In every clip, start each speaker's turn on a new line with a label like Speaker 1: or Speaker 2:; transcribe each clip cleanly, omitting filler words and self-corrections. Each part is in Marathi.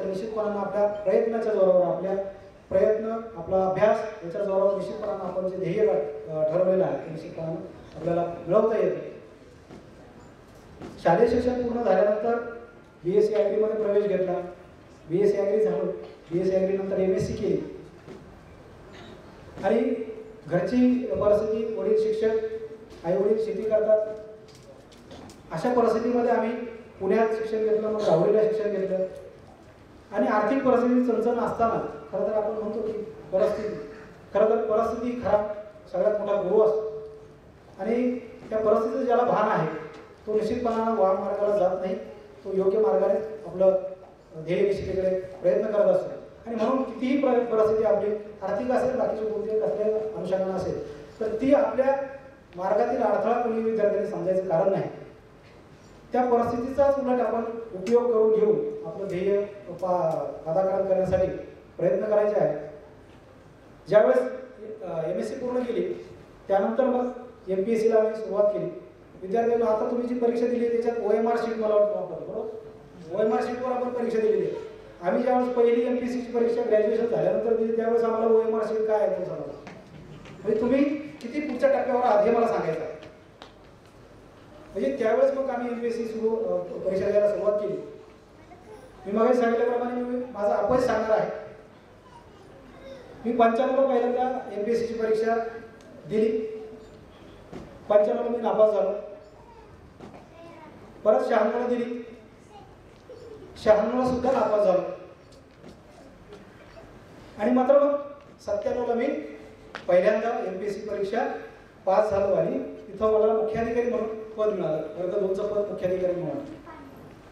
Speaker 1: तर निश्चितपणानं आपल्या प्रयत्नाच्या जोरावर, आपल्या प्रयत्न, आपला अभ्यास याच्या जोरावर निश्चितपणानं आपण जे ध्येय ठरवलेलं आहे ते निश्चितपणानं आपल्याला मिळवता येते. शालेय शिक्षण पूर्ण झाल्यानंतर BSc ॲग्रीमध्ये प्रवेश घेतला. BSc ॲग्री झालो. BSc ॲग्री नंतर MSc केली. आणि घरची परिस्थिती, वडील शिक्षक, आई वडील शेती करतात, अशा परिस्थितीमध्ये आम्ही पुण्यात शिक्षण घेतलं, मग राहुरीला शिक्षण घेतलं. आणि आर्थिक परिस्थिती चणचण असताना खरं तर आपण म्हणतो की खरं तर परिस्थिती खराब सगळ्यात मोठा गुरु असतो. आणि त्या परिस्थितीचं ज्याला भान आहे तो निश्चितपणानं वाम मार्गाला जात नाही, तो योग्य मार्गाने आपलं ध्येय निश्चितीकडे प्रयत्न करत असतो. आणि म्हणून कितीही परिस्थिती आपली आर्थिक असेल, बाकीची कोणत्याही कसल्या अनुषंगाने असेल, तर ती आपल्या मार्गातील अडथळा कोणी विद्यार्थ्यांनी समजायचं कारण नाही. त्या परिस्थितीचाच उलट आपण उपयोग करून घेऊन आपलं ध्येय पदार्पण करण्यासाठी प्रयत्न करायचे आहे. ज्यावेळेस MSc पूर्ण केली त्यानंतर मग MPSCला आम्ही सुरुवात केली. विद्यार्थ्यांना आता तुम्ही जी परीक्षा दिली त्याच्यात OMR शीट मला वापरतो, बरोबर? OMR शीटवर आपण परीक्षा दिलेली आहे. आम्ही ज्यावेळेस पहिली MPSCची परीक्षा ग्रॅज्युएशन झाल्यानंतर दिली त्यावेळेस आम्हाला OMR शीट काय आहे समजलं. म्हणजे तुम्ही किती पुढच्या टप्प्यावर आहात हे मला सांगायचं आहे. म्हणजे त्यावेळेस मग आम्ही MPSC परीक्षा द्यायला सुरुवात केली. मी मागे सांगितल्याप्रमाणे मी माझा अपयश सांगणार आहे. मी 95ला पहिल्यांदा MPSCची परीक्षा दिली. 95ला मी नापास झालो. परत 96ला दिली, 96ला सुद्धा नापास झालो. आणि मात्र मग 97ला मी पहिल्यांदा MPSC परीक्षा पास झालो आणि तिथं मला मुख्याधिकारी म्हणून पद मिळालं, वर्ग 2चं पद मुख्याधिकारी म्हणून.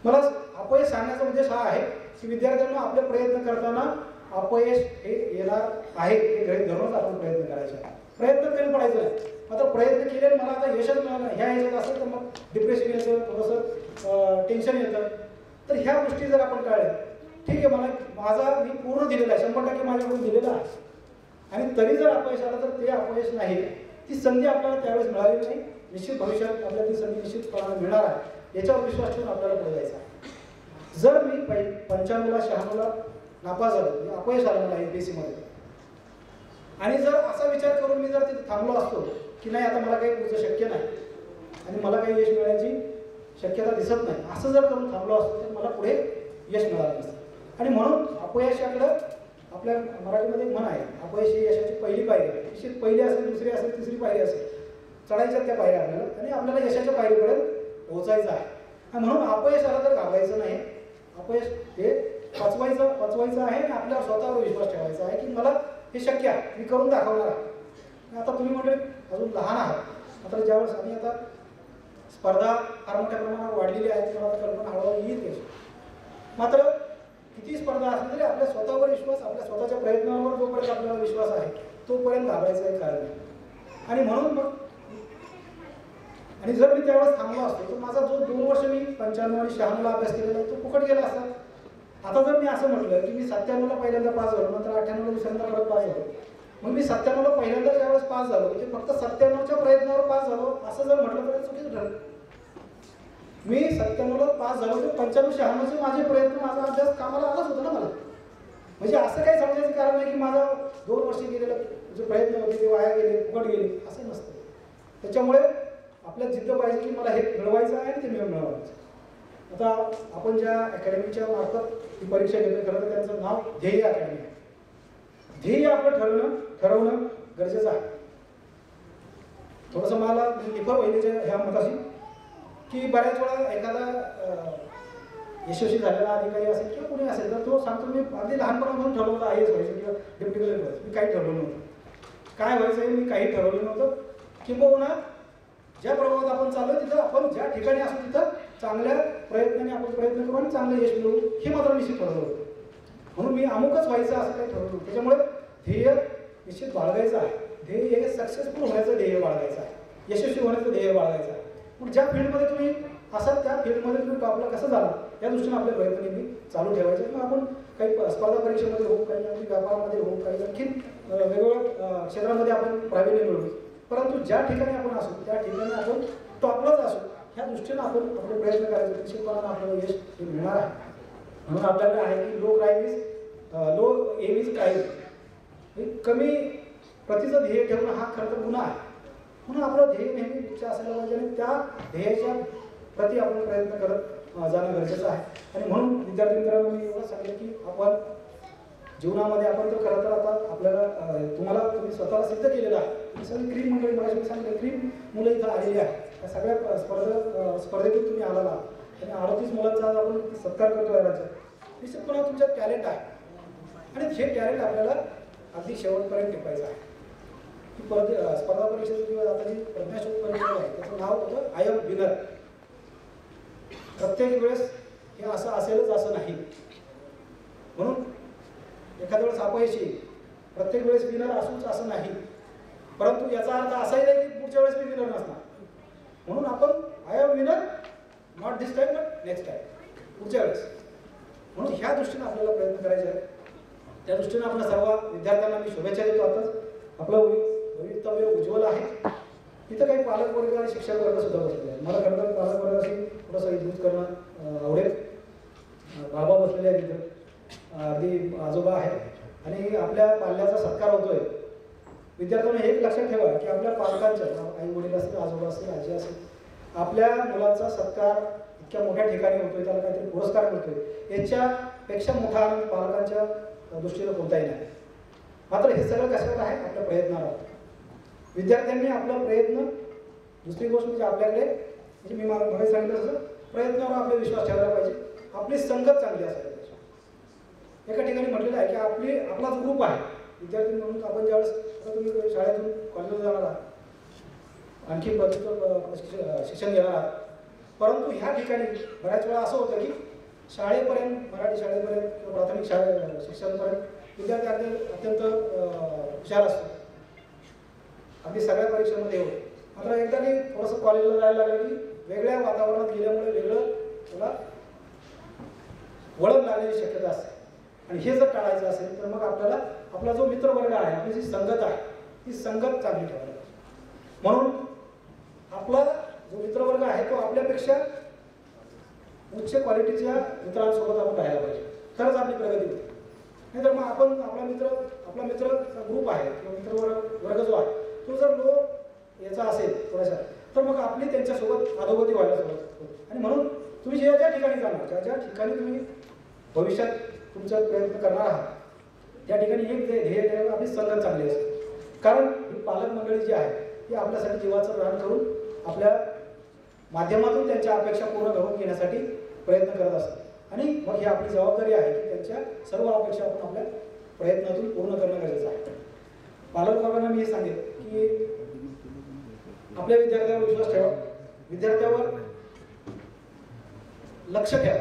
Speaker 1: मला अपयश सांगण्याचा उद्देश हा आहे की विद्यार्थ्यांना आपले प्रयत्न करताना अपयश हे येणार आहे हे गृहीत धरूनच आपण प्रयत्न करायचे. प्रयत्न कमी पडायचं नाही. मात्र प्रयत्न केले मला आता यशच मिळालं ह्या ह्याच्यात असेल तर मग डिप्रेशन येतं, थोडंसं टेन्शन येतं. तर ह्या गोष्टी जर आपण टाळल्या, ठीक आहे, माझा मी पूर्ण दिलेला आहे, 100% माझ्याकडून दिलेला आहे, आणि तरी जर अपयश आलं तर ते अपयश नाही, ती संधी आपल्याला त्यावेळेस मिळाली नाही. निश्चित भविष्यात आपल्याला ती संधी निश्चितपणाने मिळणार आहे याच्यावर विश्वास ठेवून आपल्याला पुढे जायचं आहे. जर मी 95ला 96ला नापास झालो, म्हणजे अपयश आलं मला MPSCमध्ये, आणि जर असा विचार करून मी जर तिथे थांबलो असतो की नाही आता मला काही पुढचं शक्य नाही आणि मला काही यश मिळण्याची शक्यता दिसत नाही, असं जर करून थांबलो असतो तर मला पुढे यश मिळालं नसतं. आणि म्हणून अपयशाकडं आपल्या मराठीमध्ये म्हण आहे, अपयश ही यशाची पहिली पायरी आहे. निश्चित पहिली असेल, दुसरी असेल, तिसरी पायरी असेल, चढायच्या त्या पायऱ्या आपल्याला, आणि आपल्याला यशाच्या पायरीपर्यंत पोहोचायचं आहे. आणि म्हणून अपयश आलं तर घाबरायचं नाही. अपयश हे पचवायचं आहे आणि आपल्या स्वतःवर विश्वास ठेवायचा आहे की मला हे शक्य आहे, मी करून दाखवणार आहे. आता तुम्ही म्हणजे अजून लहान आहात, मात्र ज्यावेळेस आम्ही आता स्पर्धा फार मोठ्या प्रमाणावर वाढलेली आहे, तुम्हाला कल्पना हळूहळू येईल. मात्र किती स्पर्धा असली तरी आपल्या स्वतःवर विश्वास, आपल्या स्वतःच्या प्रयत्नांवर जोपर्यंत आपल्याला विश्वास आहे तोपर्यंत घाबरायचं काही कारण नाही. आणि म्हणून मग आणि जर मी त्यावेळेस थांबलो असतो तर माझा जो 2 वर्ष मी 95 आणि 96ला अभ्यास केलेला तो फुकट गेला असता. आता जर मी असं म्हटलं की मी 97ला पहिल्यांदा पास झालो, नंतर 98ला दुसऱ्यांदा परत पास झालो, मग मी 97ला पहिल्यांदा ज्यावेळेस पास झालो ते फक्त 97च्या प्रयत्नावर पास झालो असं जर म्हटलं तर चुकीचं ठरलं. मी 97ला पास झालो तर 95-96चे माझे प्रयत्न, माझा अभ्यास कामाला आलाच होता ना मला. म्हणजे असं काही समजायचं कारण नाही की माझा 2 वर्ष गेलेला जे प्रयत्न होते ते वाया गेले, फुकट गेले, असं नसतं. त्याच्यामुळे आपल्याला जिद्द पाहिजे की मला हे मिळवायचं आहे आणि ते मिळवायचं. आता आपण ज्या अकॅडमीच्या मार्फत ही परीक्षा घेतो, खरं तर त्यांचं नाव ध्येय अकॅडमी आहे. ध्येय आपलं ठरवणं गरजेचं आहे. थोडंसं मला निफर वहिनीच्या ह्या मताशी की बऱ्याच वेळा एखादा यशस्वी झालेला अधिकारी असेल किंवा कुणी असेल तर तो सांगतो मी अगदी लहानपणापासून ठरवलं होतं IAS व्हायचं किंवा डेप्युटी कलेक्टर व्हायचं. मी काही ठरवलं नव्हतं. काय व्हायचं हे मी काही ठरवलं नव्हतं. किंबहुना ज्या प्रभावात आपण चाललो तिथं आपण ज्या ठिकाणी असू तिथं चांगल्या प्रयत्नाने आपण प्रयत्न करू आणि चांगलं यश मिळवू हे मात्र निश्चित ठरवलं होतं. म्हणून मी अमुकच व्हायचं असं काही ठरवलं. त्याच्यामुळे ध्येय निश्चित बाळगायचं आहे. ध्येय हे सक्सेसफुल होण्याचं ध्येय बाळगायचं आहे, यशस्वी होण्याचं ध्येय बाळगायचं आहे. मग ज्या फील्डमध्ये तुम्ही असाल त्या फील्डमध्ये तुम्ही टॉपला कसं झाला या दृष्टीने आपले प्रयत्न नेहमी चालू ठेवायचे. मग आपण काही स्पर्धा परीक्षेमध्ये होऊ, काही आपली व्यापारामध्ये होऊ, काही आणखी वेगवेगळ्या क्षेत्रामध्ये आपण प्रावीण्य मिळवू, परंतु ज्या ठिकाणी आपण असू त्या ठिकाणी आपण टॉपलाच असू ह्या दृष्टीने आपण आपले प्रयत्न करायचे. निश्चितपणाने आपल्याला यश हे मिळणार आहे. म्हणून आपल्याकडे आहे की लो एम इज क्राईम, कमी प्रतीचं ध्येय ठेवणं हा खरं तर गुन्हा आहे. म्हणून आपलं ध्येय नेहमी उच्च असायला पाहिजे आणि त्या ध्येयाच्या प्रति आपण प्रयत्न करत जाणं गरजेचं आहे. आणि म्हणून विद्यार्थी मित्रांनो मी एवढं सांगेन की आपण जीवनामध्ये आपण तर खरं तर आता आपल्याला तुम्ही स्वतःला सिद्ध केलेलं आहे. सगळी क्रीम मंडळी मला सांगितलं क्रीम मुलं इथं आलेली आहे. त्या सगळ्या स्पर्धेतून तुम्ही आला आणि 38 मुलांचा आज आपण सत्कार करतोय राज्यात. निश्चितपणे तुमच्यात टॅलेंट आहे आणि हे टॅलेंट आपल्याला अगदी शेवटपर्यंत टिपायचं आहे. ही स्पर्धा परीक्षेची किंवा आता जी प्रज्ञाशोध परीक्षा आहे त्याचं नाव होतं आय एम विनर. प्रत्येक वेळेस हे असं असेलच असं नाही. म्हणून एखाद्या वेळेस अपयशी प्रत्येक वेळेस विनर असूच असं नाही. परंतु याचा अर्थ असाही नाही की पुढच्या वेळेस मी विनर नसणार. म्हणून आपण I am winner not this time but next time, पुढच्या वेळेस. म्हणून ह्या दृष्टीने आपल्याला प्रयत्न करायचे आहे. त्या दृष्टीने आपल्या सर्व विद्यार्थ्यांना मी शुभेच्छा देतो. आताच आपलं भवितव्य उज्ज्वल आहे. इथं काही पालक वर्ग आणि शिक्षक वर्ग सुद्धा बसलेले आहेत. मला खरं तर पालक वर्गाशी थोडंसं इंट्रोड्यूस करणं आवडेल. बाबा बसलेले आहेत तिथं, अगदी आजोबा आहेत आणि आपल्या पाल्याचा सत्कार होतोय. विद्यार्थ्यांना एक लक्षात ठेवा की आपल्या पालकांच्या आई वडील असतील, आजोबा असतील, आजी असेल, आपल्या मुलाचा सत्कार इतक्या मोठ्या ठिकाणी होतोय, त्याला काहीतरी पुरस्कार मिळतोय, याच्यापेक्षा मोठा आनंद पालकांच्या दृष्टीनं कोणताही नाही. मात्र हे सगळं कशावर आहे? आपल्या प्रयत्नावर. विद्यार्थ्यांनी आपला प्रयत्न, दुसरी गोष्ट म्हणजे आपल्याकडे म्हणजे मी मागे सांगितलं तसं प्रयत्नावर आपला विश्वास ठेवायला पाहिजे. आपली संगत चांगली असायला पाहिजे. एका ठिकाणी म्हटलेलं आहे की आपलाच ग्रुप आहे विद्यार्थी म्हणून. आपण ज्यावेळेस तुम्ही शाळेतून कॉलेजला जाणार आहात, आणखी शिक्षण घेणार आहात, परंतु ह्या ठिकाणी बऱ्याच वेळा असं होतं की शाळेपर्यंत, मराठी शाळेपर्यंत किंवा प्राथमिक शिक्षणापर्यंत विद्यार्थी अत्यंत हुशार असतो, अगदी सगळ्या परीक्षेमध्ये होतो. मात्र एकदा की थोडंसं कॉलेजला जायला लागलं की वेगळ्या वातावरणात गेल्यामुळे वेगळं त्याला वळण लागण्याची शक्यता असते. आणि हे जर टाळायचं असेल तर मग आपल्याला आपला जो मित्रवर्ग आहे, आपली जी संगत आहे, ती संगत चांगली ठेवायला पाहिजे. म्हणून आपला जो मित्रवर्ग आहे तो आपल्यापेक्षा उच्च क्वालिटीच्या मित्रांसोबत आपण राहायला पाहिजे, तरच आपली प्रगती होते. नाहीतर मग आपण आपला मित्र ग्रुप आहे किंवा मित्रवर्ग जो आहे तो जर लो याचा असेल थोडासा, तर मग आपली त्यांच्यासोबत अधोगती व्हायला सुरुवात होते. आणि म्हणून तुम्ही ज्या ठिकाणी जाणार, ज्या ठिकाणी तुम्ही भविष्यात तुमचा प्रयत्न करणार आहात, त्या ठिकाणी एक ध्येय ठेवा, आपली संगत चांगली असते. कारण ही पालक मंडळी जी आहे ती आपल्यासाठी जीवाचं रान करून आपल्या माध्यमातून त्यांच्या अपेक्षा पूर्ण करून घेण्यासाठी प्रयत्न करत असतात. आणि मग ही आपली जबाबदारी आहे की त्यांच्या सर्व अपेक्षा आपण आपल्या प्रयत्नातून पूर्ण करणं गरजेचं आहे. पालक वर्गांना मी हे सांगेन की आपल्या विद्यार्थ्यावर विश्वास ठेवा, विद्यार्थ्यावर लक्ष ठेवा.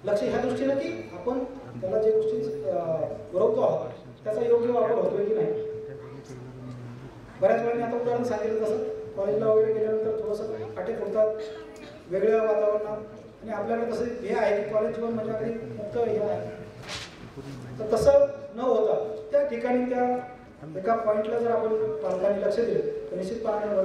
Speaker 1: लक्ष ह्या दृष्टीनं की आपण त्याला जे गोष्टी पुरवतो आहोत त्याचा योग्य वापर होतोय की नाही. बऱ्याच वेळाने आता उदाहरण सांगितलं तसं कॉलेजला वगैरे गेल्यानंतर थोडंसं काटे फुटतात वेगळ्या वातावरणात, आणि आपल्याला तसं हे आहे की कॉलेज जीवन म्हणजे अगदी मुक्त हे आहे. तर तसं न होता त्या ठिकाणी त्या एका पॉईंटला जर आपण पालकांनी लक्ष दिलं तर निश्चितपणाने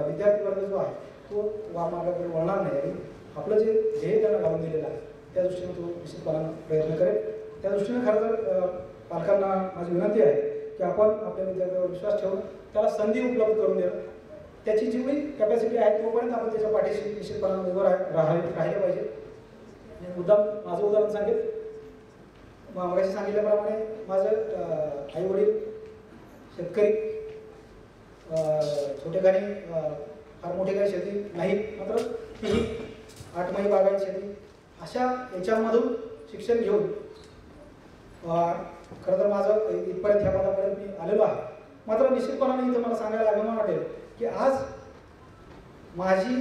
Speaker 1: विद्यार्थी वर्ग जो आहे तो मार्गाकडे वळणार नाही. आणि आपलं जे ध्येय त्यांना घालून दिलेलं आहे त्या दृष्टीने तो निश्चितपणाने प्रयत्न करेल. त्या दृष्टीने खरं तर पालकांना माझी विनंती आहे की आपण आपल्या विद्यार्थ्यावर विश्वास ठेवून त्याला संधी उपलब्ध करून देणं, त्याची जी कॅपॅसिटी आहे तोपर्यंत आपण त्याच्या पाठीशी निश्चितपणाने उभं राहिले पाहिजे. माझं उदाहरण सांगेल, मागाशी सांगितल्याप्रमाणे माझं आई वडील शेतकरी, छोटेखानी फार मोठी काही शेती नाही, मात्र तीही 8 मही बागायत शेती अशा याच्यामधून शिक्षण घेऊन खरं तर माझं इथपर्यंत ह्या पदापर्यंत मी आलेलो आहे. मात्र निश्चितपणाने इथं मला सांगायला अभिमान वाटेल की आज माझी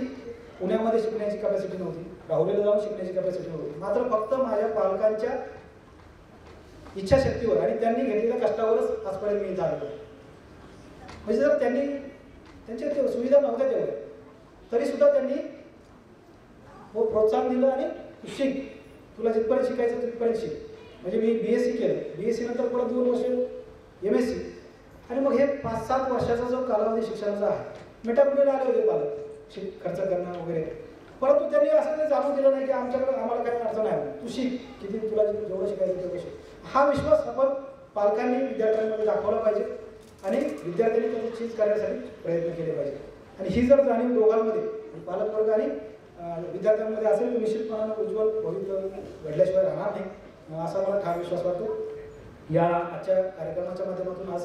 Speaker 1: पुण्यामध्ये शिकण्याची कॅपॅसिटी नव्हती, राहुरीला जाऊन शिकण्याची कॅपॅसिटी नव्हती, मात्र फक्त माझ्या पालकांच्या इच्छाशक्तीवर आणि त्यांनी घेतलेल्या कष्टावरच आजपर्यंत मी इथं आलो. म्हणजे जर त्यांनी त्यांच्या सुविधा नव्हत्या तेवढ्या तरी सुद्धा त्यांनी प्रोत्साहन दिलं आणि शिक, तुला जिथपर्यंत शिकायचं तिथपर्यंत शिक. म्हणजे मी BSc केलं, BSc नंतर परत 2 वर्ष MSc, आणि मग हे 5-7 वर्षाचा जो कालावधी शिक्षणाचा आहे, मेटाकुटीला आले होते पालक खर्च करणं वगैरे, परंतु त्यांनी असं काही जाणून दिलं नाही की आमच्याकडे आम्हाला काही अडचण आहे, तू शिक, किती तुला जेवढं शिकायचं तेवढं शिक. हा विश्वास आपण पालकांनी विद्यार्थ्यांमध्ये दाखवला पाहिजे आणि विद्यार्थ्यांनी त्याची चीज करण्यासाठी प्रयत्न केले पाहिजे. आणि ही जर जाणीव दोघांमध्ये पालकवर्ग आणि विद्यार्थ्यांमध्ये असेल तर निश्चितपणाने उज्ज्वल भविष्य घडल्याशिवाय राहणार नाही, असा मला ठाम विश्वास वाटतो. या आजच्या कार्यक्रमाच्या माध्यमातून आज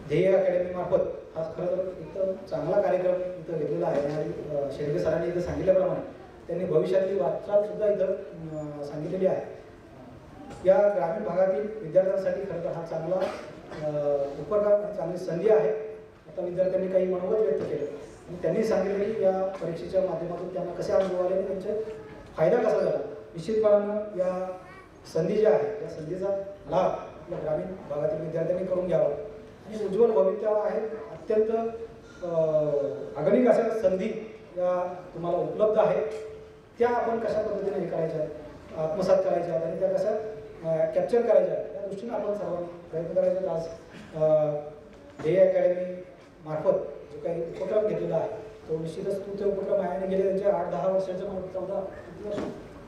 Speaker 1: ध्येय अकॅडमी मार्फत आज खरं तर एकदम चांगला कार्यक्रम इथं घेतलेला आहे. आणि शेळके सरांनी इथं सांगितल्याप्रमाणे त्यांनी भविष्यातली वाटचाल सुद्धा इथं सांगितलेली आहे. या ग्रामीण भागातील विद्यार्थ्यांसाठी खरं तर हा चांगला उपक्रम आणि चांगली संधी आहे. आता विद्यार्थ्यांनी काही मनोगत व्यक्त केलं आणि त्यांनी सांगितलं की या परीक्षेच्या माध्यमातून त्यांना कसे अनुभव आले आणि त्यांचा फायदा कसा झाला. निश्चितपणानं या संधी ज्या आहे या संधीचा लाभ या ग्रामीण भागातील विद्यार्थ्यांनी करून घ्यावा आणि उज्ज्वल भविष्य आहे. अत्यंत अगणित अशा संधी या तुम्हाला उपलब्ध आहेत, त्या आपण कशा पद्धतीने हे करायच्या, आत्मसात करायच्या आणि त्या कशा कॅप्चर करायच्या या दृष्टीने आपण सर्वांनी प्रयत्न करायचे. आज ध्येय अकॅडमी मार्फत जो काही उपक्रम घेतलेला आहे तो निश्चितच तुमचे उपक्रम आहे आणि गेले त्यांच्या 8-10 वर्षाचा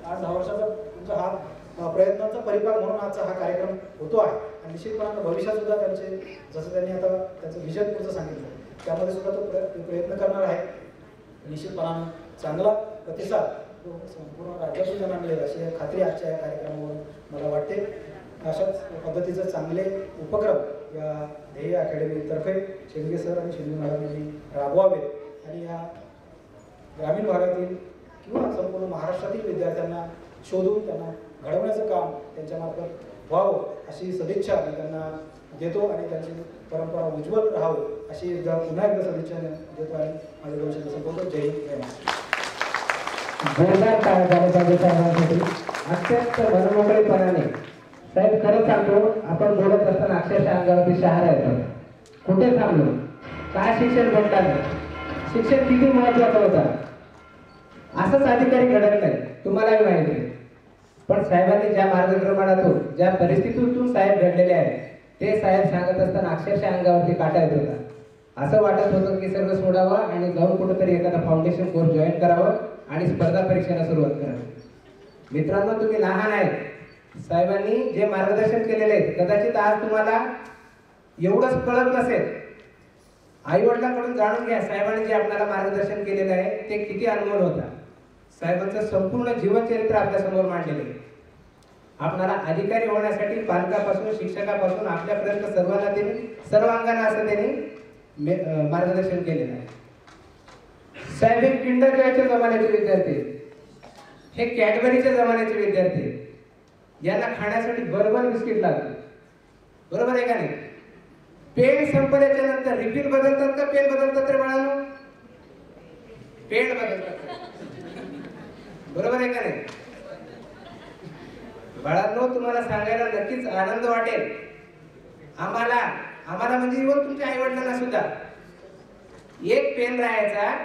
Speaker 1: 8-10 वर्षाचा तुमचा हा प्रयत्नांचा परिपाक म्हणून आजचा हा कार्यक्रम होतो आहे. आणि निश्चितपणानं भविष्यात सुद्धा त्यांचे जसं त्यांनी आता त्यांचं विजन पुढचं सांगितलं त्यामध्ये सुद्धा तो प्रयत्न करणार आहे. निश्चितपणानं चांगला प्रतिसाद तो संपूर्ण राज्यातून त्यांना मिळेल अशी खात्री आजच्या या कार्यक्रमावरून मला वाटते. अशाच पद्धतीचे चांगले उपक्रम या ध्येय अकॅडमीतर्फे शेंडगे सर आणि शेंडगे मॅडम यांनी राबवावेत आणि या ग्रामीण भागातील किंवा संपूर्ण महाराष्ट्रातील विद्यार्थ्यांना शोधून त्यांना घडवण्याचं काम त्यांच्यामार्फत व्हावं अशी सदिच्छा मी त्यांना देतो आणि त्यांची परंपरा उज्ज्वल राहावं अशी पुन्हा एकदा सदिच्छा देतो आणि माझ्या 2 शब्द संपवतो. जय हिंद, जय महाराष्ट्र.
Speaker 2: जोरदार टाळ्या झाल्या पाहिजे साहेबांसाठी. अत्यंत मनमोकळेपणाने साहेब खरं सांगतो, आपण बोलत असताना अक्षरशः अंगावरती शहारा येतात. कुठे थांबलो, काय शिक्षण भेटणार, शिक्षण किती महत्वाचं होतं असंच अधिकारी घडत नाही, तुम्हालाही माहिती आहे. पण साहेबांनी ज्या मार्गक्रमणातून ज्या परिस्थितीतून साहेब घडलेले आहेत ते साहेब सांगत असताना अक्षरशः अंगावरती काटा येत होता. असं वाटत होतं की सर्व सोडावं आणि जाऊन कुठेतरी एखादा फाउंडेशन कोर्स जॉईन करावं आणि स्पर्धा परीक्षेला सुरुवात करावी. मित्रांनो, तुम्ही लहान आहेत, साहेबांनी जे मार्गदर्शन केलेले आहे कदाचित आज तुम्हाला एवढंच कळत नसेल. आई वडिलांकडून जाणून घ्या साहेबांनी जे आपल्याला मार्गदर्शन केलेलं आहे ते किती अनमोल होता. साहेबांचं संपूर्ण जीवनचरित्र आपल्यासमोर मांडलेलं आहे. आपल्याला अधिकारी होण्यासाठी पालकापासून शिक्षकापासून आपल्यापर्यंत सर्वांना त्यांनी सर्वांगाने असं त्यांनी मार्गदर्शन केलेलं आहे. साहेब हे किंडर जॉयच्या जमान्याचे विद्यार्थी, हे कॅडबरीच्या जमान्याचे विद्यार्थी, यांना खाण्यासाठी बरोबर बिस्किट लागतं, बरोबर आहे का नाही? पेन संपल्याच्या नंतर रिफिल बदलतात का पेन बदलतात रे बाळांनो? पेन बदलतात, बरोबर आहे का नाही? बाळांनो, तुम्हाला सांगायला नक्कीच आनंद वाटेल. आम्हाला म्हणजे इव्हन तुमच्या आई वडिलांना सुद्धा एक पेन राहायचा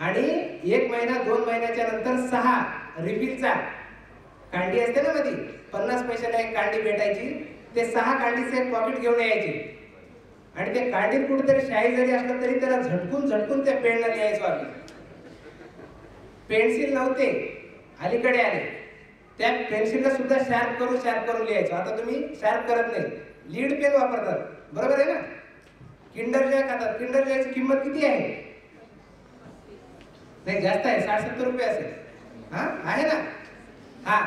Speaker 2: आणि 1 महिना 2 महिन्याच्या नंतर 6 रिफिलचा कांडी असते ना मध्ये 50 पैशाला एक कांडी भेटायची. ते 6 कांडीचे एक पॉकेट घेऊन यायचे आणि ते कांडीत कुठेतरी शाई जरी असलं तरी त्याला झटकून त्या पेनला लिहायचो आम्ही. पेन्सिल नव्हते, अलीकडे आले. त्या पेन्सिलला सुद्धा शार्प करून लिहायचो. आता तुम्ही शार्प करत नाही, लीड पेन वापरतात, बरोबर आहे ना? किंडर जॉय खातात. किंडर जॉयची किंमत किती आहे? नाही जास्त आहे, 60-70 रुपये असेल. हा आहे ना? हा,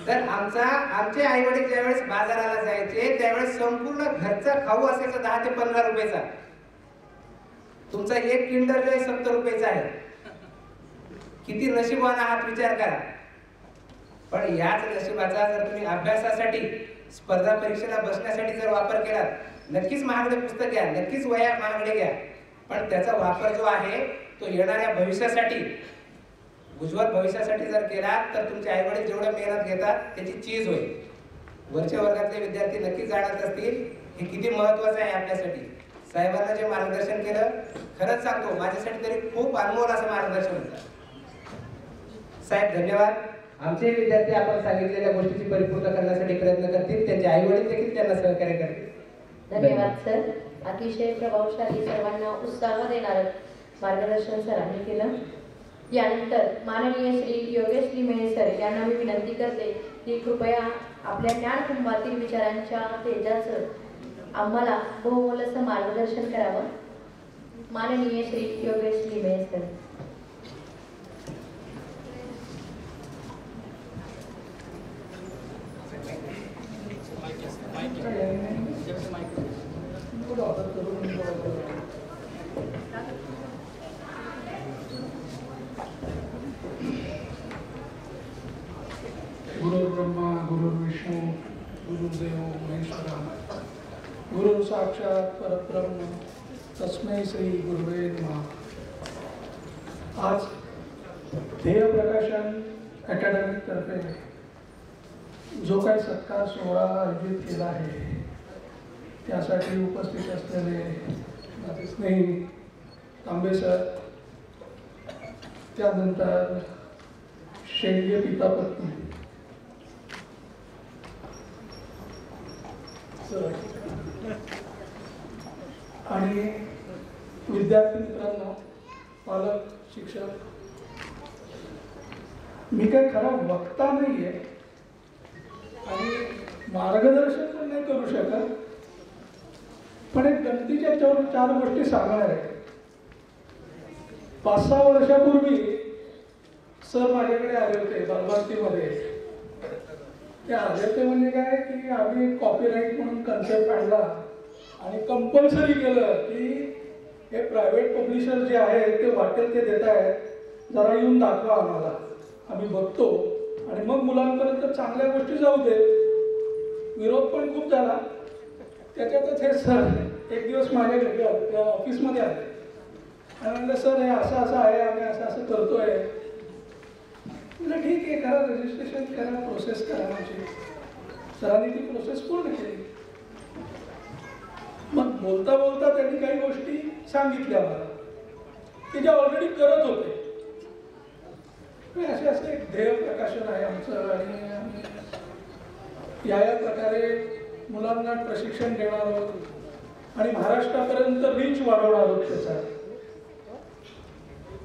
Speaker 2: तर आमचे आई वडील ज्यावेळेस बाजाराला जायचे त्यावेळेस संपूर्ण घरचा खाऊ असायचा 10 ते 15 रुपयाचा. तुमचा एक किंडर जॉय 70 रुपयाचा आहे. किती नशिबान आहात विचार करा. पण याच नशिबाचा जर तुम्ही अभ्यासासाठी स्पर्धा परीक्षेला बसण्यासाठी जर वापर केला, नक्कीच महागडे पुस्तक घ्या, नक्कीच वह्या महागडे घ्या, पण त्याचा वापर जो आहे तो येणाऱ्या भविष्यासाठी, उज्ज्वल भविष्यासाठी जर केला तर तुमचे आई वडील जेवढे मेहनत घेतात त्याची चीज होईल. वरच्या वर्गातले विद्यार्थी नक्कीच जाणत असतील हे किती महत्वाचं आहे आपल्यासाठी. साहेबांना जे मार्गदर्शन केलं, खरंच सांगतो माझ्यासाठी तरी खूप अनमोल असं मार्गदर्शन होतं. साहेब धन्यवाद. आमचे विद्यार्थी आपण सांगितलेल्या गोष्टीची परिपूर्ती करण्यासाठी प्रयत्न करतील, त्यांचे आई वडील देखील त्यांना सहकार्य करतील.
Speaker 3: धन्यवाद सर. अतिशय प्रभावशाली, सर्वांना उत्साह देणारं मार्गदर्शन सरांनी केलं. यानंतर माननीय श्री योगेश लिमये सर यांना मी विनंती करते की कृपया आपल्या ज्ञानकुंभातील विचारांच्या तेजाचं आम्हाला बहुमोल असं मार्गदर्शन करावं. माननीय श्री योगेश लिमये सर.
Speaker 4: गुरुर्ब्रह्मा गुरुर्विष्णू गुरुर्देव महेश्वरा गुरु साक्षात परब्रह्म तस्मै श्री गुरुवे नमः. आज ध्येय प्रकाशन अकॅडमी तर्फे जो काही सत्कार सोहळा आयोजित केला आहे त्यासाठी उपस्थित असलेले माझे स्नेही तांबे सर, त्यानंतर शेंडगे पिता पत्नी आणि विद्यार्थी मित्रांनो, पालक, शिक्षक. मी काही खरा वक्ता नाही आहे आणि मार्गदर्शन पण नाही करू शकत, पण एक गणतीच्या 4 गोष्टी सांगणार आहे. 5-6 वर्षापूर्वी सर माझ्याकडे आले होते बालभारतीमध्ये. ते आले ते म्हणजे काय की आम्ही कॉपीराईट म्हणून कन्सेप्ट आणला आणि कंपल्सरी केलं की हे प्रायव्हेट पब्लिशर जे आहेत ते वाटेल ते देत आहेत, जरा येऊन दाखवा आम्हाला, आम्ही बघतो आणि मग मुलांपर्यंत चांगल्या गोष्टी जाऊ दे. विरोध पण खूप झाला. त्याच्यातच हे सर एक दिवस माझ्या घरी ऑफिसमध्ये आले आणि म्हणलं सर हे असं असं आहे, आम्ही असं असं करतोय. म्हटलं ठीक आहे, करा, रजिस्ट्रेशन करा, प्रोसेस करा. माझी सरांनी ती प्रोसेस पूर्ण केली. मग बोलता बोलता त्यांनी काही गोष्टी सांगितल्या मला की ज्या ऑलरेडी करत होते. असे असं एक ध्येय प्रकाशन आहे आमचं आणि आम्ही या प्रकारे मुलांना प्रशिक्षण देणार आहोत आणि महाराष्ट्रापर्यंत रीच वाढवणार आहोत. त्याचा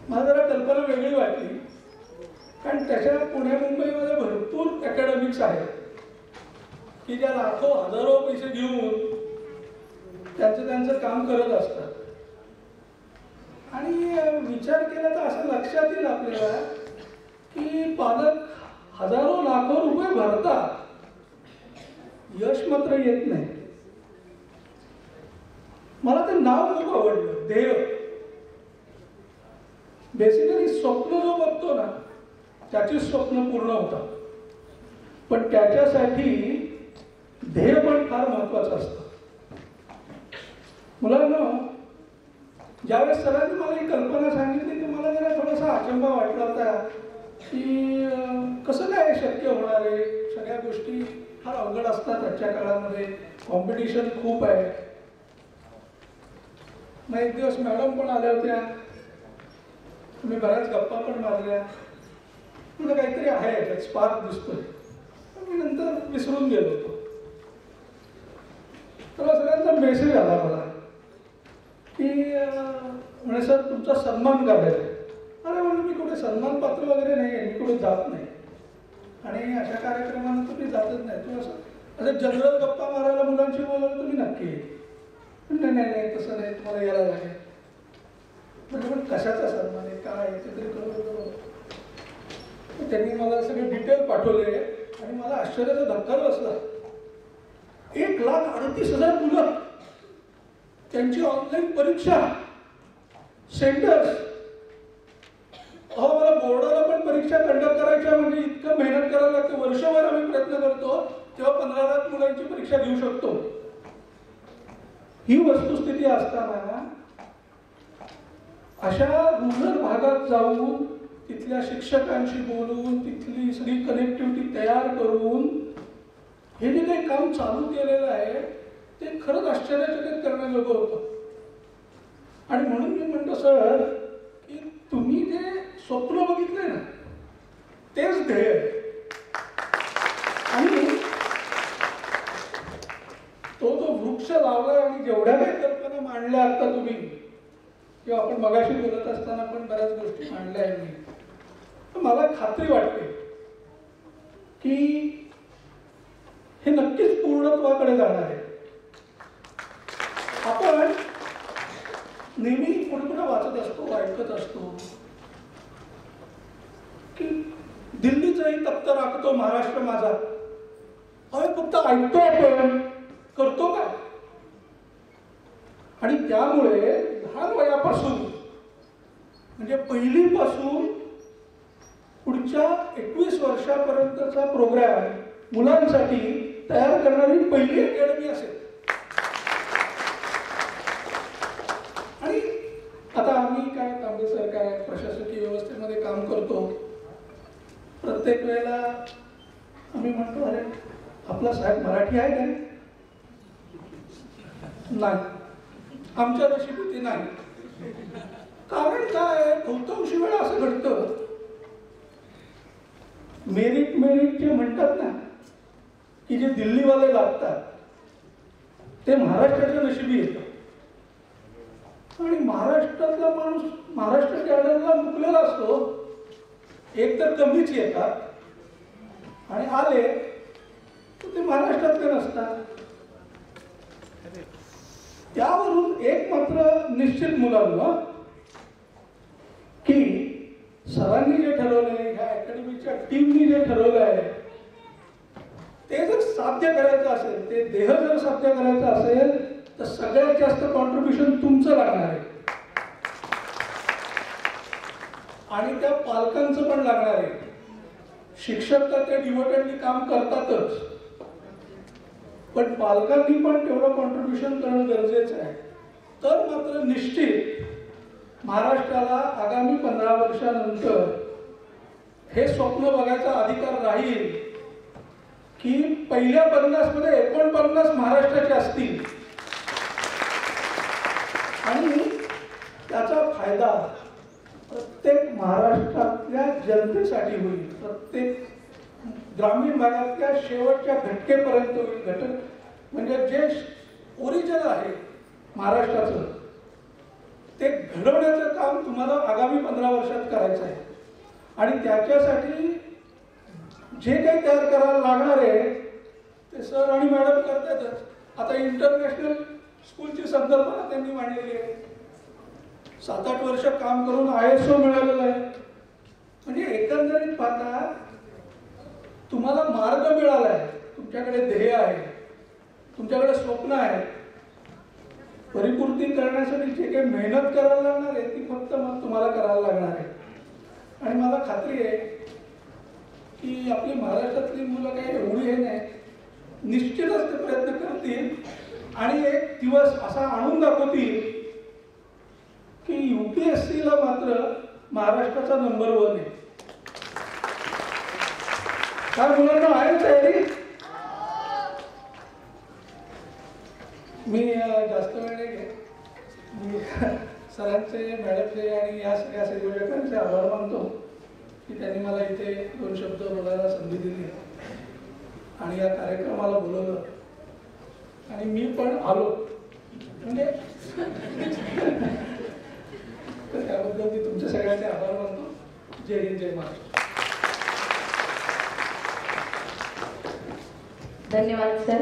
Speaker 4: मला जरा कल्पना वेगळी वाटली, कारण त्याच्या पुणे मुंबईमध्ये भरपूर अकॅडमिक्स आहेत की ज्या लाखो हजारो पैसे घेऊन त्यांचं काम करत असतात. आणि विचार केला तर असं लक्षात येईल आपल्याला की पालक हजारो लाखो रुपये भरतात, यश मात्र येत नाही. मला ते नाव खूप आवडलं, ध्येय. बेसिकली स्वप्न जो बघतो ना त्याची स्वप्न पूर्ण होतात, पण त्याच्यासाठी ध्येय पण फार महत्वाचं असतं. मुलांना ज्यावेळेस सरांनी मला ही कल्पना सांगितली तर मला जरा थोडासा अचंबा वाटला होता की कसं काय शक्य होणार आहे. सगळ्या गोष्टी फार अवघड असतात आजच्या काळामध्ये, कॉम्पिटिशन खूप आहे. मग एक दिवस मॅडम पण आल्या होत्या, मी बऱ्याच गप्पा पण मारल्या. तुला काहीतरी आहे याच्यात, स्पार्क दिसतोय. मी नंतर विसरून गेलो होतो. तेव्हा सगळ्यांचा मेसेज आला मला की म्हणे सर तुमचा सन्मान करायचा. अरे म्हणून मी कुठे सन्मान पात्र वगैरे नाही आहे, मी कुठे जात नाही आणि अशा कार्यक्रमांना तुम्ही जातच नाही. तू असं जनरल गप्पा मारायला मुलांशी बोलायला तुम्ही नक्की नाही नाही नाही तसं नाही, तुम्हाला यायला लागेल. म्हणजे पण कशाचा सन्मान आहे, काय आहे ते तरी कळवलं. त्यांनी मला सगळे डिटेल पाठवले आणि मला आश्चर्याचा धक्का बसला. 1,38,000 मुलं, त्यांची ऑनलाईन परीक्षा सेंटर्स. मला बोर्डाला पण परीक्षा कंडक्ट करायच्या म्हणजे इतकं मेहनत करायला लागते. वर्षभर आम्ही प्रयत्न करतो तेव्हा 15 लाख मुलांची परीक्षा घेऊ शकतो. ही वस्तुस्थिती असताना अशा रुरल भागात जाऊन तिथल्या शिक्षकांशी बोलून तिथली सगळी कनेक्टिव्हिटी तयार करून हे जे काही काम चालू केलेलं आहे ते खरंच आश्चर्यचकित करण्याजोगं होतं. आणि म्हणून मी म्हणतो सर की तुम्ही जे स्वप्न बघितलंय ना तेच ध्येय. आणि तो जो वृक्ष लावलाय आणि जेवढ्या काही कल्पना मांडल्या आता तुम्ही, किंवा आपण मगाशी बोलत असताना पण बऱ्याच गोष्टी मांडल्या आहेत मी. तर मला खात्री वाटते की हे नक्कीच पूर्णत्वाकडे जाणार आहे. आपण नेहमी कुठे वाचत असतो, ऐकत असतो की दिल्लीचंही तप्त राखतो महाराष्ट्र माझा. अरे फक्त ऐकतो आपण, करतो काय? आणि त्यामुळे लहान वयापासून म्हणजे पहिलीपासून पुढच्या 21 वर्षापर्यंतचा प्रोग्राम मुलांसाठी तयार करणारी पहिली अकॅडमी असेल. आणि आता आम्ही काय तांबे सर काय प्रशासकीय व्यवस्थेमध्ये काम करतो, प्रत्येक वेळेला आम्ही म्हणतो अरे आपला साहेब मराठी आहे का? नाही, आमच्या नशिबी ते नाही. कारण काय, बहुतांशी वेळा असं घडतं, मेरिट जे म्हणतात ना की जे दिल्लीवाले लागतात ते महाराष्ट्राच्या नशिबी येतं. आणि महाराष्ट्रातला माणूस महाराष्ट्र कॅडरला मुकलेला असतो, एक तर कमीच येतात आणि आले तर ते महाराष्ट्रातले नसतात. त्यावरून एक मात्र निश्चित मुलांना की सरांनी जे ठरवलंय, ह्या अकॅडमीच्या टीमनी जे ठरवलं आहे ते जर साध्य करायचं असेल, ते ध्येय जर साध्य करायचं असेल तर सगळ्यात जास्त कॉन्ट्रीब्युशन तुमचं लागणार आहे आणि त्या पालकांचं पण लागणार आहे. शिक्षक तर ते डिव्होटेडली काम करतातच, पण पालकांनी पण तेवढं कॉन्ट्रीब्युशन करणं गरजेचं आहे. तर मात्र निश्चित महाराष्ट्राला आगामी 15 वर्षानंतर हे स्वप्न बघायचा अधिकार राहील की पहिल्या 50 मध्ये 49 महाराष्ट्राचे असतील आणि त्याचा फायदा प्रत्येक महाराष्ट्रातल्या जनतेसाठी होईल, प्रत्येक ग्रामीण भागातल्या शेवटच्या घटकेपर्यंत होईल. घटक म्हणजे जे ओरिजिनल आहे महाराष्ट्राचं ते घडवण्याचं काम तुम्हाला आगामी 15 वर्षात करायचं आहे. आणि त्याच्यासाठी जे काही तयार करायला लागणार आहे ते सर आणि मॅडम करतातच. आता इंटरनॅशनल स्कूलची संकल्पना त्यांनी मांडलेली आहे. 7-8 वर्ष काम करून ISO मिळालेलं आहे. म्हणजे एकंदरीत पाहता तुम्हाला मार्ग मिळाला आहे, तुमच्याकडे ध्येय आहे, तुमच्याकडे स्वप्न आहे. परिपूर्ती करण्यासाठी जे काही मेहनत करायला लागणार आहे ती फक्त मग तुम्हाला करायला लागणार आहे. आणि मला खात्री आहे की आपली महाराष्ट्रातली मुलं काही एवढी हे नाही, निश्चितच ते प्रयत्न करतील आणि एक दिवस असा आणून दाखवतील की UPSCला मात्र महाराष्ट्राचा नंबर 1 आहे. काय मुलांना आहे तयारी? मी जास्त वेळ नाही घेत. मी सरांचे, मॅडमचे आणि या सगळ्या संयोजकांचे आभार मानतो की त्यांनी मला इथे 2 शब्द बोलायला संधी दिली आणि या कार्यक्रमाला बोलवलं आणि मी पण आलो. म्हणजे तर त्याबद्दल मी तुमच्या सगळ्यांचे आभार मानतो. जय हिंद, जय महाराष्ट्र.
Speaker 3: धन्यवाद सर.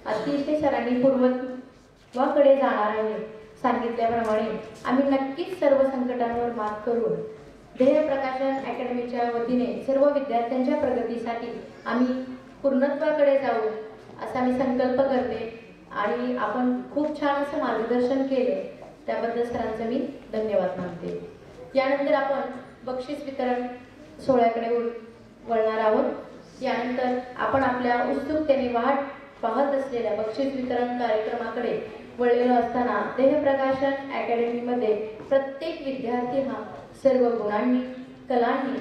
Speaker 3: अतिशय सरांनी पूर्वत्वाकडे जाणार आहे सांगितल्याप्रमाणे आम्ही नक्कीच सर्व संकटांवर मात करून ध्येय प्रकाशन अकॅडमीच्या वतीने सर्व विद्यार्थ्यांच्या प्रगतीसाठी आम्ही पूर्णत्वाकडे जाऊ असा मी संकल्प करते. आणि आपण खूप छान असं मार्गदर्शन केले त्याबद्दल सरांचं मी धन्यवाद मानते. यानंतर आपण बक्षीस वितरण सोहळ्याकडे वळणार आहोत. यानंतर आपण आपल्या उत्सुकतेने वाट पाहत असलेल्या बक्षीस वितरण कार्यक्रमाकडे वळलेलो असताना ध्येय प्रकाशन अकॅडमीमध्ये प्रत्येक विद्यार्थी हा सर्व गुणांनी, कलांनी,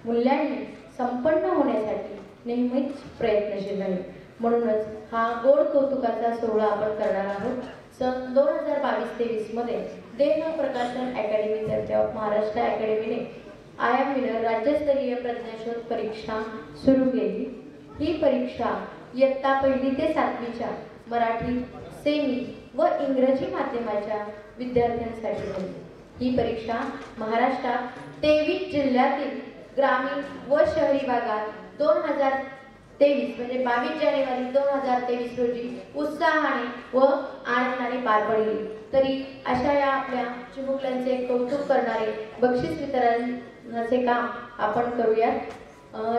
Speaker 3: मूल्यांनी संपन्न होण्यासाठी नेहमीच प्रयत्नशील आहे. म्हणूनच हा गोड कौतुकाचा सोहळा आपण करणार आहोत. सन 2022-23 मध्ये ध्येय प्रकाशन अकॅडमीतर्फे महाराष्ट्र अकॅडमीने IAM विनर राज्यस्तरीय प्रज्ञाशोध परीक्षा सुरू केली. ही परीक्षा इयत्ता 1ली ते 7वीच्या मराठी, सेमी व इंग्रजी माध्यमाच्या विद्यार्थ्यांसाठी झाली. ही परीक्षा महाराष्ट्रात 23 जिल्ह्यातील ग्रामीण व शहरी भागात 2023 म्हणजे 22 जानेवारी 2023 रोजी उत्साहाने व आनंदाने पार पडली. तरी अशा या आपल्या चिमुकल्यांचे कौतुक करणारे बक्षीस वितरणाचे काम आपण करूयात.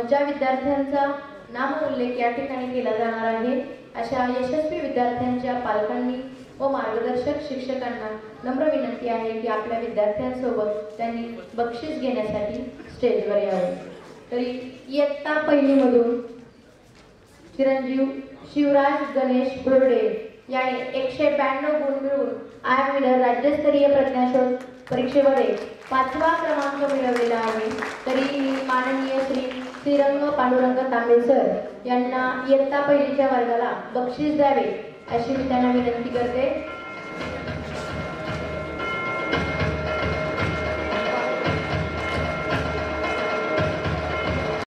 Speaker 3: ज्या विद्यार्थ्यांचा नामोल्लेख या ठिकाणी केला जाणार आहे अशा यशस्वी विद्यार्थ्यांच्या पालकांनी व मार्गदर्शक शिक्षकांना नम्र विनंती आहे की आपल्या विद्यार्थ्यांसोबत त्यांनी बक्षीस घेण्यासाठी स्टेजवर यावे. तरी इयत्ता पहिलीमधून चिरंजीव शिवराज गणेश बोर्डे याने 192 गुण मिळवून आय एम विनर राज्यस्तरीय प्रज्ञाशोध परीक्षेमध्ये 5वा क्रमांक मिळवलेला आहे. तरी माननीय श्री श्रीरंग पांडुरंग तांबे सर यांना इयत्ता पहिलीच्या वर्गाला बक्षीस द्यावे अशी मी त्यांना विनंती करते.